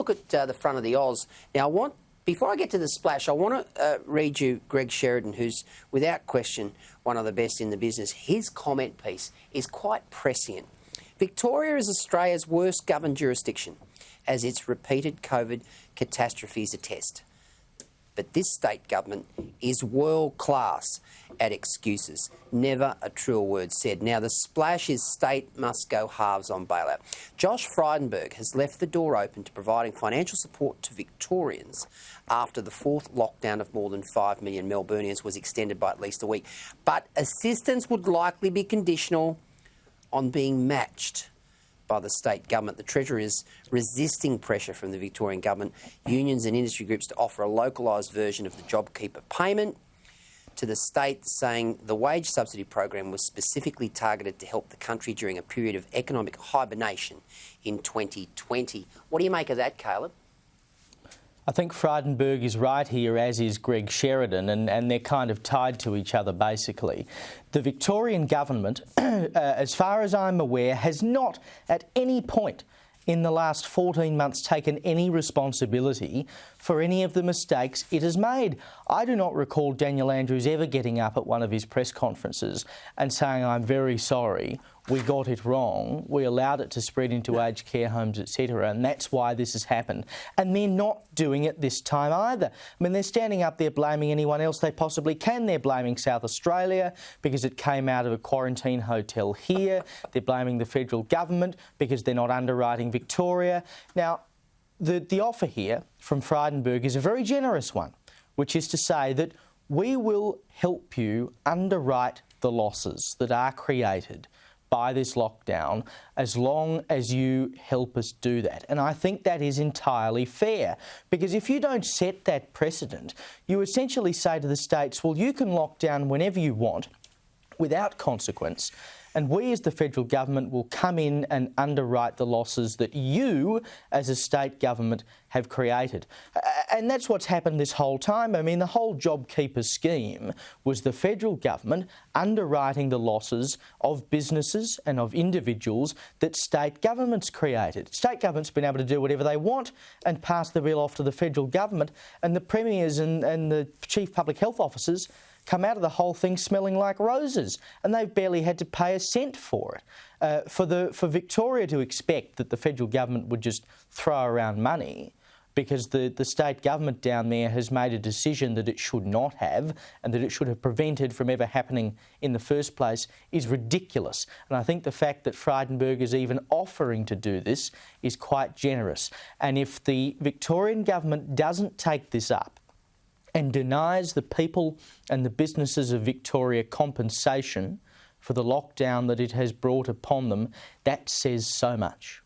Look at the front of the Oz. Now, before I get to the splash, I want to read you Greg Sheridan, who's, without question, one of the best in the business. His comment piece is quite prescient. Victoria is Australia's worst governed jurisdiction, as its repeated COVID catastrophes attest. But this state government is world-class at excuses. Never a truer word said. Now, the splash is state must go halves on bailout. Josh Frydenberg has left the door open to providing financial support to Victorians after the fourth lockdown of more than 5 million Melburnians was extended by at least a week. But assistance would likely be conditional on being matched by the state government. The Treasurer is resisting pressure from the Victorian government, unions and industry groups to offer a localised version of the JobKeeper payment to the state, saying the wage subsidy program was specifically targeted to help the country during a period of economic hibernation in 2020. What do you make of that, Caleb? I think Frydenberg is right here, as is Greg Sheridan, and they're kind of tied to each other, basically. The Victorian government, as far as I'm aware, has not at any point in the last 14 months taken any responsibility for any of the mistakes it has made. I do not recall Daniel Andrews ever getting up at one of his press conferences and saying, "I'm very sorry, we got it wrong, we allowed it to spread into aged care homes, etc., and that's why this has happened." And they're not doing it this time either. I mean, they're standing up there blaming anyone else they possibly can. They're blaming South Australia because it came out of a quarantine hotel here. They're blaming the federal government because they're not underwriting Victoria. Now, the offer here from Frydenberg is a very generous one, which is to say that we will help you underwrite the losses that are created by this lockdown as long as you help us do that. And I think that is entirely fair, because if you don't set that precedent, you essentially say to the states, well, you can lock down whenever you want without consequence, and we as the federal government will come in and underwrite the losses that you as a state government have created. And that's what's happened this whole time. I mean, the whole JobKeeper scheme was the federal government underwriting the losses of businesses and of individuals that state governments created. State governments have been able to do whatever they want and pass the bill off to the federal government, and the premiers and the chief public health officers come out of the whole thing smelling like roses, and they've barely had to pay a cent for it. For Victoria to expect that the federal government would just throw around money because the state government down there has made a decision that it should not have and that it should have prevented from ever happening in the first place is ridiculous. And I think the fact that Frydenberg is even offering to do this is quite generous. And if the Victorian government doesn't take this up and denies the people and the businesses of Victoria compensation for the lockdown that it has brought upon them, that says so much.